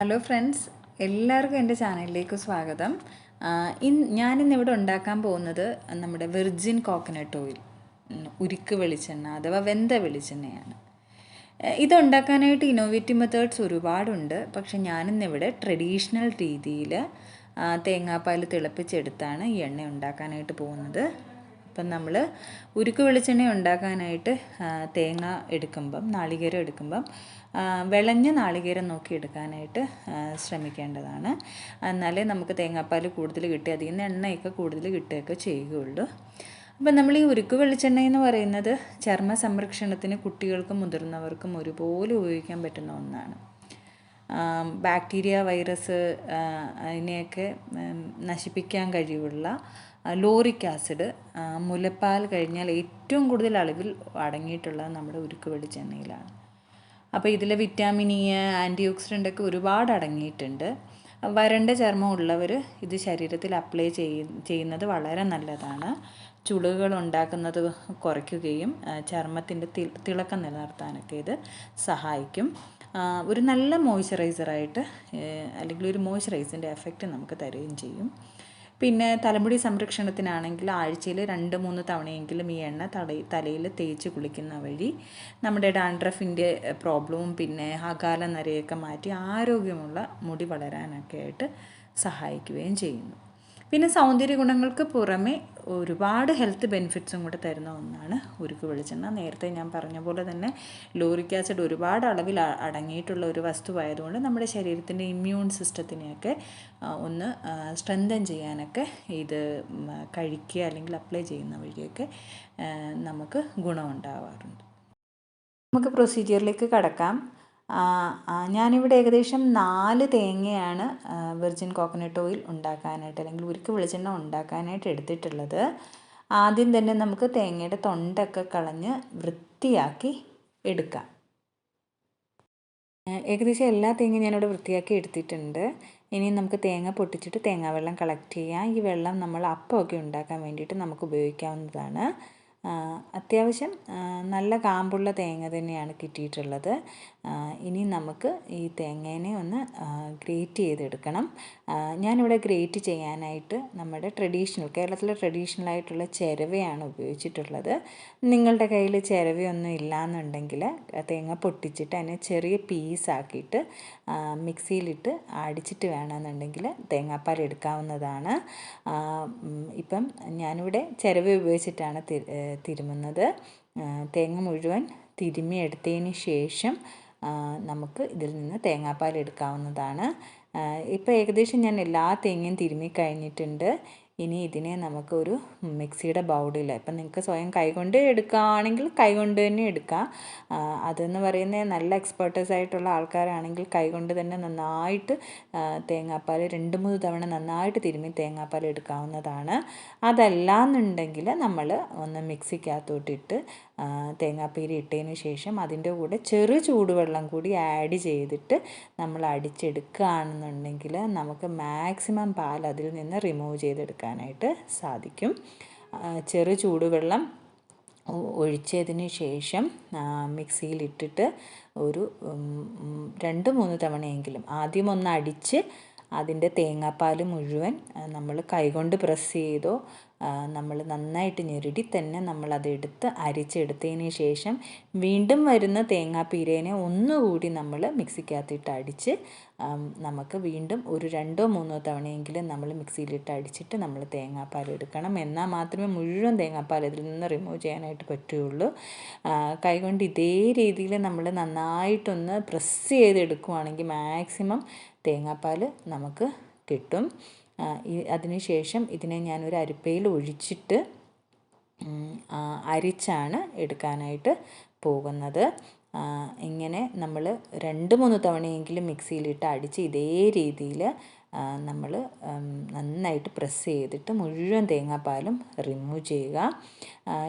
Hello friends, എല്ലാവർക്കും എൻ്റെ ചാനലിലേക്ക് സ്വാഗതം. ഞാനിന്നിവിടെ ഉണ്ടാക്കാൻ പോകുന്നത് നമ്മുടെ വെർജിൻ കോക്കനട്ട് ഓയിൽ, ഉരുക്ക് വെളിച്ചെണ്ണ അഥവാ വെന്ത വെളിച്ചെണ്ണയാണ്. ഇതുണ്ടാക്കാനായിട്ട് ഇന്നോവേറ്റീവ് മെത്തേഡ്സ് ഒരുപാടുണ്ട്. പക്ഷെ ഞാനിന്നിവിടെ ട്രഡീഷണൽ രീതിയിൽ തേങ്ങാപ്പാൽ തിളപ്പിച്ചെടുത്താണ് ഈ എണ്ണ ഉണ്ടാക്കാനായിട്ട് പോകുന്നത്. അപ്പം നമ്മൾ ഉരുക്ക് വെളിച്ചെണ്ണ ഉണ്ടാക്കാനായിട്ട് തേങ്ങ എടുക്കുമ്പം, നാളികേരം എടുക്കുമ്പം വിളഞ്ഞ നാളികേരം നോക്കി എടുക്കാനായിട്ട് ശ്രമിക്കേണ്ടതാണ്. എന്നാലേ നമുക്ക് തേങ്ങാപ്പാൽ കൂടുതൽ കിട്ടി അതിൽ നിന്ന് എണ്ണയൊക്കെ കൂടുതൽ കിട്ടുകയൊക്കെ ചെയ്യുകയുള്ളൂ. അപ്പം നമ്മൾ ഈ ഉരുക്ക് വെളിച്ചെണ്ണ എന്ന് പറയുന്നത് ചർമ്മ സംരക്ഷണത്തിന് കുട്ടികൾക്കും മുതിർന്നവർക്കും ഒരുപോലെ ഉപയോഗിക്കാൻ പറ്റുന്ന ഒന്നാണ്. ബാക്ടീരിയ, വൈറസ് അതിനെയൊക്കെ നശിപ്പിക്കാൻ കഴിവുള്ള ലോറിക് ആസിഡ് മുലപ്പാൽ കഴിഞ്ഞാൽ ഏറ്റവും കൂടുതൽ അളവിൽ അടങ്ങിയിട്ടുള്ളത് നമ്മുടെ ഉരുക്ക് വെളിച്ചെണ്ണയിലാണ്. അപ്പോൾ ഇതിൽ വിറ്റാമിൻ ഇ, ആൻറ്റി ഓക്സിഡൻ്റ് ഒക്കെ ഒരുപാട് അടങ്ങിയിട്ടുണ്ട്. വരണ്ട ചർമ്മം ഉള്ളവർ ഇത് ശരീരത്തിൽ അപ്ലൈ ചെയ്യുന്നത് വളരെ നല്ലതാണ്. ചുളിവുകൾ ഉണ്ടാക്കുന്നത് കുറയ്ക്കുകയും ചർമ്മത്തിൻ്റെ തിളക്കം നിലനിർത്താനൊക്കെ ഇത് സഹായിക്കും. ഒരു നല്ല മോയ്സ്ചറൈസറായിട്ട് അല്ലെങ്കിൽ ഒരു മോയ്സ്ചറൈസിൻ്റെ എഫക്റ്റ് നമുക്ക് തരുകയും ചെയ്യും. പിന്നെ തലമുടി സംരക്ഷണത്തിനാണെങ്കിൽ ആഴ്ചയിൽ 2-3 തവണയെങ്കിലും ഈ എണ്ണ തലയിൽ തേച്ച് കുളിക്കുന്ന വഴി നമ്മുടെ ഡാൻഡ്രഫിൻ്റെ പ്രോബ്ലവും പിന്നെ അകാല നരയൊക്കെ മാറ്റി ആരോഗ്യമുള്ള മുടി വളരാനൊക്കെ ആയിട്ട് സഹായിക്കുകയും ചെയ്യുന്നു. പിന്നെ സൗന്ദര്യ ഗുണങ്ങൾക്ക് പുറമെ ഒരുപാട് ഹെൽത്ത് ബെനിഫിറ്റ്സും കൂടെ തരുന്ന ഒന്നാണ് ഉരുക്ക് വെളിച്ചെണ്ണ. നേരത്തെ ഞാൻ പറഞ്ഞ പോലെ തന്നെ ലോറിക് ആസിഡ് ഒരുപാട് അളവിൽ അടങ്ങിയിട്ടുള്ള ഒരു വസ്തുവായതുകൊണ്ട് നമ്മുടെ ശരീരത്തിൻ്റെ ഇമ്മ്യൂൺ സിസ്റ്റത്തിനെയൊക്കെ ഒന്ന് സ്ട്രെങ്തൻ ചെയ്യാനൊക്കെ ഇത് കഴിക്കുക അല്ലെങ്കിൽ അപ്ലൈ ചെയ്യുന്ന വഴിയൊക്കെ നമുക്ക് ഗുണമുണ്ടാവാറുണ്ട്. നമുക്ക് പ്രൊസീജിയറിലേക്ക് കടക്കാം. ഞാനിവിടെ ഏകദേശം 4 തേങ്ങയാണ് വെർജിൻ കോക്കനട്ട് ഓയിൽ ഉണ്ടാക്കാനായിട്ട് അല്ലെങ്കിൽ ഉരുക്ക് വെളിച്ചെണ്ണ ഉണ്ടാക്കാനായിട്ട് എടുത്തിട്ടുള്ളത്. ആദ്യം തന്നെ നമുക്ക് തേങ്ങയുടെ തൊണ്ടൊക്കെ കളഞ്ഞ് വൃത്തിയാക്കി എടുക്കാം. ഏകദേശം എല്ലാ തേങ്ങയും ഞാനിവിടെ വൃത്തിയാക്കി എടുത്തിട്ടുണ്ട്. ഇനി നമുക്ക് തേങ്ങ പൊട്ടിച്ചിട്ട് തേങ്ങാവെള്ളം കളക്ട് ചെയ്യാം. ഈ വെള്ളം നമ്മൾ അപ്പമൊക്കെ ഉണ്ടാക്കാൻ വേണ്ടിയിട്ട് നമുക്ക് ഉപയോഗിക്കാവുന്നതാണ്. അത്യാവശ്യം നല്ല കാമ്പുള്ള തേങ്ങ തന്നെയാണ് കിട്ടിയിട്ടുള്ളത്. ഇനി നമുക്ക് ഈ തേങ്ങേനെ ഒന്ന് ഗ്രേറ്റ് ചെയ്തെടുക്കണം. ഞാനിവിടെ ഗ്രേറ്റ് ചെയ്യാനായിട്ട് നമ്മുടെ കേരളത്തിലെ ട്രഡീഷണൽ ആയിട്ടുള്ള ചിരവയാണ് ഉപയോഗിച്ചിട്ടുള്ളത്. നിങ്ങളുടെ കയ്യിൽ ചിരവയൊന്നും ഇല്ലയെന്നുണ്ടെങ്കിൽ തേങ്ങ പൊട്ടിച്ചിട്ട് അതിനെ ചെറിയ പീസാക്കിയിട്ട് മിക്സിയിലിട്ട് അടിച്ചിട്ട് വേണമെന്നുണ്ടെങ്കിൽ തേങ്ങാപ്പാൽ എടുക്കാവുന്നതാണ്. ഇപ്പം ഞാനിവിടെ ചിരവ ഉപയോഗിച്ചിട്ടാണ് തിരുമുന്നത്. തേങ്ങ മുഴുവൻ തിരുമ്മി എടുത്തതിന് ശേഷം നമുക്ക് ഇതിൽ നിന്ന് തേങ്ങാപ്പാൽ എടുക്കാവുന്നതാണ്. ഇപ്പോൾ ഏകദേശം ഞാൻ എല്ലാ തേങ്ങയും തിരുമ്മി കഴിഞ്ഞിട്ടുണ്ട്. ഇനി ഇതിനെ നമുക്കൊരു മിക്സിയുടെ ബൗളിൽ, ഇപ്പം നിങ്ങൾക്ക് സ്വയം കൈകൊണ്ട് എടുക്കുകയാണെങ്കിൽ കൈകൊണ്ട് തന്നെ എടുക്കാം. അതെന്ന് പറയുന്നത് നല്ല എക്സ്പേർട്ടൈസ് ആയിട്ടുള്ള ആൾക്കാരാണെങ്കിൽ കൈകൊണ്ട് തന്നെ നന്നായിട്ട് തേങ്ങാപ്പാൽ 2-3 തവണ നന്നായിട്ട് തിരുമ്മി തേങ്ങാപ്പാൽ എടുക്കാവുന്നതാണ്. അതല്ലാന്നുണ്ടെങ്കിൽ നമ്മൾ ഒന്ന് മിക്സിക്കകത്തോട്ടിട്ട് തേങ്ങാപ്പീരി ഇട്ടതിന് ശേഷം അതിൻ്റെ കൂടെ ചെറു ചൂടുവെള്ളം കൂടി ആഡ് ചെയ്തിട്ട് നമ്മൾ അടിച്ചെടുക്കുകയാണെന്നുണ്ടെങ്കിൽ നമുക്ക് മാക്സിമം പാൽ അതിൽ നിന്ന് റിമൂവ് ചെയ്തെടുക്കാനായിട്ട് സാധിക്കും. ചെറു ചൂടുവെള്ളം ഒഴിച്ചതിന് ശേഷം മിക്സിയിലിട്ടിട്ട് ഒരു 2-3 തവണയെങ്കിലും ആദ്യം ഒന്ന് അടിച്ച് അതിൻ്റെ തേങ്ങാപ്പാൽ മുഴുവൻ നമ്മൾ കൈകൊണ്ട് പ്രസ് ചെയ്തോ നമ്മൾ നന്നായിട്ട് ഞെരടി തന്നെ നമ്മളതെടുത്ത് അരിച്ചെടുത്തതിന് ശേഷം വീണ്ടും വരുന്ന തേങ്ങാപ്പീരേനെ ഒന്നുകൂടി നമ്മൾ മിക്സിക്കകത്തിട്ട് അടിച്ച് നമുക്ക് വീണ്ടും ഒരു 2-3 തവണയെങ്കിലും നമ്മൾ മിക്സിയിലിട്ട് അടിച്ചിട്ട് നമ്മൾ തേങ്ങാപ്പാൽ എടുക്കണം. എന്നാൽ മാത്രമേ മുഴുവൻ തേങ്ങാപ്പാൽ ഇതിൽ നിന്ന് റിമൂവ് ചെയ്യാനായിട്ട് പറ്റുകയുള്ളൂ. കൈകൊണ്ട് ഇതേ രീതിയിൽ നമ്മൾ നന്നായിട്ടൊന്ന് പ്രസ് ചെയ്തെടുക്കുകയാണെങ്കിൽ മാക്സിമം തേങ്ങാപ്പാൽ നമുക്ക് കിട്ടും. അതിനുശേഷം ഇതിനെ ഞാനൊരു അരിപ്പയിൽ ഒഴിച്ചിട്ട് അരിച്ചാണ് എടുക്കാനായിട്ട് പോകുന്നത്. ഇങ്ങനെ നമ്മൾ 2-3 തവണയെങ്കിലും മിക്സിയിലിട്ട് അടിച്ച് ഇതേ രീതിയിൽ നമ്മൾ നന്നായിട്ട് പ്രസ് ചെയ്തിട്ട് മുഴുവൻ തേങ്ങാപ്പാലും റിമൂവ് ചെയ്യുക.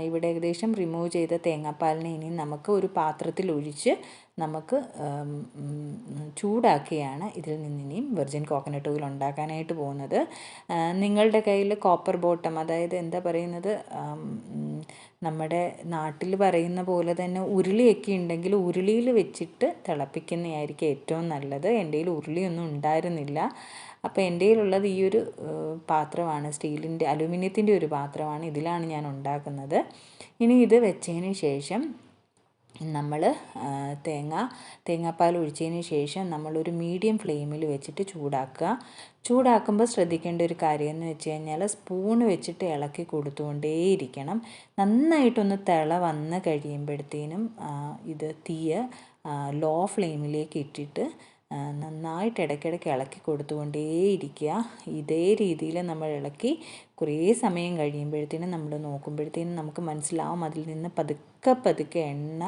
ഇവിടെ ഏകദേശം റിമൂവ് ചെയ്ത തേങ്ങാപ്പാലിനെ ഇനി നമുക്ക് ഒരു പാത്രത്തിൽ ഒഴിച്ച് നമുക്ക് ചൂടാക്കിയാണ് ഇതിൽ നിന്നിനിയും വെർജിൻ കോക്കനട്ട് ഓയിൽ ഉണ്ടാക്കാനായിട്ട് പോകുന്നത്. നിങ്ങളുടെ കയ്യിൽ കോപ്പർ ബോട്ടം, അതായത് എന്താ പറയുന്നത്, നമ്മുടെ നാട്ടിൽ പറയുന്ന പോലെ തന്നെ ഉരുളിയൊക്കെ ഉണ്ടെങ്കിൽ ഉരുളിയിൽ വെച്ചിട്ട് തിളപ്പിക്കുന്നതായിരിക്കും ഏറ്റവും നല്ലത്. എൻ്റെ കയ്യിൽ ഉരുളിയൊന്നും ഉണ്ടായിരുന്നില്ല. അപ്പോൾ എൻ്റെ കയ്യിലുള്ളത് ഈ ഒരു പാത്രമാണ്, സ്റ്റീലിൻ്റെ അലുമിനിയത്തിൻ്റെ ഒരു പാത്രമാണ്. ഇതിലാണ് ഞാൻ ഉണ്ടാക്കുന്നത്. ഇനി ഇത് വെച്ചതിന് ശേഷം നമ്മൾ തേങ്ങാപ്പാൽ ഒഴിച്ചതിന് ശേഷം നമ്മളൊരു മീഡിയം ഫ്ലെയിമിൽ വെച്ചിട്ട് ചൂടാക്കുമ്പോൾ ശ്രദ്ധിക്കേണ്ട ഒരു കാര്യം എന്ന് വെച്ച് കഴിഞ്ഞാൽ സ്പൂൺ വെച്ചിട്ട് ഇളക്കി കൊടുത്തുകൊണ്ടേയിരിക്കണം. നന്നായിട്ടൊന്ന് തിള വന്ന് കഴിയുമ്പോഴത്തേനും ഇത് തീയ് ലോ ഫ്ലെയിമിലേക്ക് ഇട്ടിട്ട് നന്നായിട്ട് ഇടയ്ക്കിടയ്ക്ക് ഇളക്കി കൊടുത്തുകൊണ്ടേയിരിക്കുക. ഇതേ രീതിയിൽ നമ്മൾ ഇളക്കി കുറേ സമയം കഴിയുമ്പോഴത്തേനും നമ്മൾ നോക്കുമ്പോഴത്തേനും നമുക്ക് മനസ്സിലാവും അതിൽ നിന്ന് പതുക്കെ എണ്ണ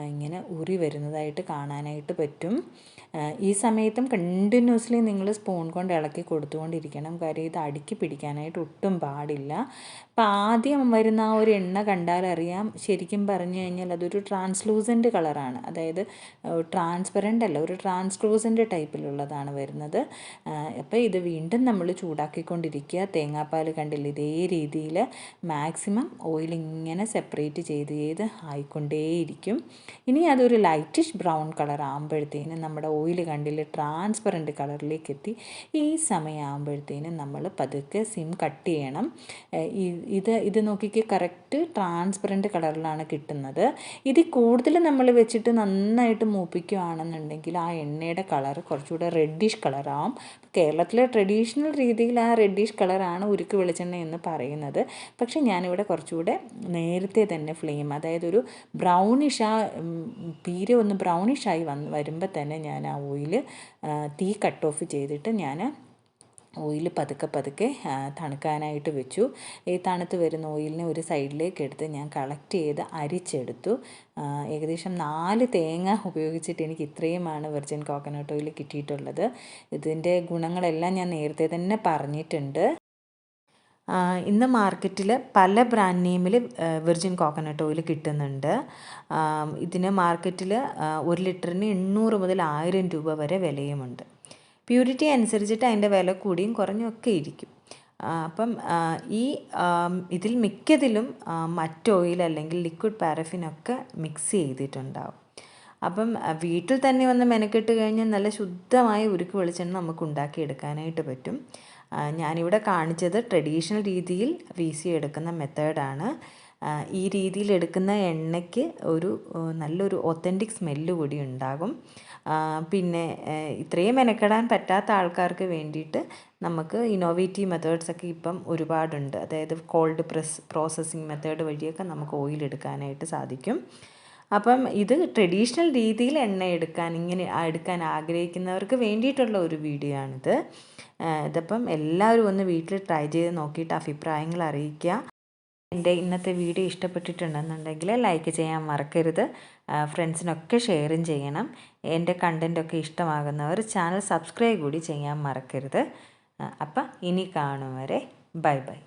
ഇങ്ങനെ ഉറി വരുന്നതായിട്ട് കാണാനായിട്ട് പറ്റും. ഈ സമയത്തും കണ്ടിന്യൂസ്ലി നിങ്ങൾ സ്പൂൺ കൊണ്ട് ഇളക്കി കൊടുത്തുകൊണ്ടിരിക്കണം. കാര്യം ഇത് അടുക്കി പിടിക്കാനായിട്ട് ഒട്ടും പാടില്ല. അപ്പം ആദ്യം വരുന്ന ആ ഒരു എണ്ണ കണ്ടാലറിയാം, ശരിക്കും പറഞ്ഞു കഴിഞ്ഞാൽ അതൊരു ട്രാൻസ്ലൂസൻറ്റ് കളറാണ്. അതായത് ട്രാൻസ്പെറൻ്റ് അല്ല, ഒരു ട്രാൻസ്ലൂസൻറ്റ് ടൈപ്പിലുള്ളതാണ് വരുന്നത്. അപ്പോൾ ഇത് വീണ്ടും നമ്മൾ ചൂടാക്കിക്കൊണ്ടിരിക്കുക. തേങ്ങാപ്പാൽ കണ്ടില്ല, ഇതേ രീതിയിൽ മാക്സിമം ഓയിൽ ഇങ്ങനെ സെപ്പറേറ്റ് ചെയ്ത് ആയിക്കൊണ്ടേയിരിക്കും. ഇനി അതൊരു ലൈറ്റിഷ് ബ്രൗൺ കളർ ആകുമ്പോഴത്തേനും നമ്മുടെ ഓയിൽ കണ്ടില്ല ട്രാൻസ്പെറൻറ്റ് കളറിലേക്ക് എത്തി. ഈ സമയമാകുമ്പോഴത്തേനും നമ്മൾ പതുക്കെ സിം കട്ട് ചെയ്യണം. ഇത് നോക്കിക്ക് കറക്റ്റ് ട്രാൻസ്പെറൻറ്റ് കളറിലാണ് കിട്ടുന്നത്. ഇതിൽ കൂടുതൽ നമ്മൾ വെച്ചിട്ട് നന്നായിട്ട് മൂപ്പിക്കുകയാണെന്നുണ്ടെങ്കിൽ ആ എണ്ണയുടെ കളർ കുറച്ചുകൂടെ റെഡിഷ് കളറാവും. കേരളത്തിലെ ട്രഡീഷണൽ രീതിയിൽ ആ റെഡിഷ് കളറാണ് ഉരുക്ക് വെളിച്ചെണ്ണ എന്ന് പറയുന്നത്. പക്ഷേ ഞാനിവിടെ കുറച്ചുകൂടെ നേരത്തെ തന്നെ ഫ്ലെയിം, അതായത് ഒരു ബ്രൗണിഷ്, ആ പീര ഒന്ന് ബ്രൗണിഷായി വരുമ്പോൾ തന്നെ ഞാൻ ആ ഓയിൽ തീ കട്ട് ഓഫ് ചെയ്തിട്ട് ഞാൻ ഓയിൽ പതുക്കെ തണുക്കാനായിട്ട് വെച്ചു. ഈ തണുത്ത് വരുന്ന ഓയിലിനെ ഒരു സൈഡിലേക്ക് എടുത്ത് ഞാൻ കളക്ട് ചെയ്ത് അരിച്ചെടുത്തു. ഏകദേശം 4 തേങ്ങ ഉപയോഗിച്ചിട്ട് എനിക്ക് ഇത്രയുമാണ് വെർജിൻ കോക്കനട്ട് ഓയിൽ കിട്ടിയിട്ടുള്ളത്. ഇതിൻ്റെ ഗുണങ്ങളെല്ലാം ഞാൻ നേരത്തെ തന്നെ പറഞ്ഞിട്ടുണ്ട്. ഇന്ന് മാർക്കറ്റിൽ പല ബ്രാൻഡ് നെയിമിൽ വെർജിൻ കോക്കനട്ട് ഓയിൽ കിട്ടുന്നുണ്ട്. ഇതിന് മാർക്കറ്റിൽ 1 ലിറ്ററിന് 800 മുതൽ 1000 രൂപ വരെ വിലയുമുണ്ട്. പ്യൂരിറ്റി അനുസരിച്ചിട്ട് അതിൻ്റെ വില കൂടിയും കുറഞ്ഞൊക്കെ ഇരിക്കും. അപ്പം ഇതിൽ മിക്കതിലും മറ്റ് ഓയിൽ അല്ലെങ്കിൽ ലിക്വിഡ് പാരഫിനൊക്കെ മിക്സ് ചെയ്തിട്ടുണ്ടാവും. അപ്പം വീട്ടിൽ തന്നെ വന്ന് മെനക്കെട്ട് കഴിഞ്ഞാൽ നല്ല ശുദ്ധമായ ഉരുക്ക് വെളിച്ചെണ്ണ നമുക്ക് ഉണ്ടാക്കിയെടുക്കാനായിട്ട് പറ്റും. ഞാനിവിടെ കാണിച്ചത് ട്രഡീഷണൽ രീതിയിൽ വീസി എടുക്കുന്ന മെത്തേഡാണ്. ഈ രീതിയിൽ എടുക്കുന്ന എണ്ണയ്ക്ക് ഒരു നല്ലൊരു ഒത്തൻറ്റിക് സ്മെല്ല് കൂടി ഉണ്ടാകും. പിന്നെ ഇത്രയും മെനക്കെടാൻ പറ്റാത്ത ആൾക്കാർക്ക് വേണ്ടിയിട്ട് നമുക്ക് ഇന്നോവേറ്റീവ് മെത്തേഡ്സൊക്കെ ഇപ്പം ഒരുപാടുണ്ട്. അതായത് കോൾഡ് പ്രോസസ്സിങ് മെത്തേഡ് വഴിയൊക്കെ നമുക്ക് ഓയിൽ എടുക്കാനായിട്ട് സാധിക്കും. അപ്പം ഇത് ട്രഡീഷണൽ രീതിയിൽ എണ്ണ എടുക്കാൻ ആഗ്രഹിക്കുന്നവർക്ക് വേണ്ടിയിട്ടുള്ള ഒരു വീഡിയോ ആണിത്. ഇതിപ്പം എല്ലാവരും ഒന്ന് വീട്ടിൽ ട്രൈ ചെയ്ത് നോക്കിയിട്ട് അഭിപ്രായങ്ങൾ അറിയിക്കുക. എൻ്റെ ഇന്നത്തെ വീഡിയോ ഇഷ്ടപ്പെട്ടിട്ടുണ്ടെന്നുണ്ടെങ്കിൽ ലൈക്ക് ചെയ്യാൻ മറക്കരുത്. ഫ്രണ്ട്സിനൊക്കെ ഷെയറും ചെയ്യണം. എൻ്റെ കണ്ടൻറ്റൊക്കെ ഇഷ്ടമാകുന്നവർ ചാനൽ സബ്സ്ക്രൈബ് കൂടി ചെയ്യാൻ മറക്കരുത്. അപ്പം ഇനി കാണും വരെ ബൈ ബൈ.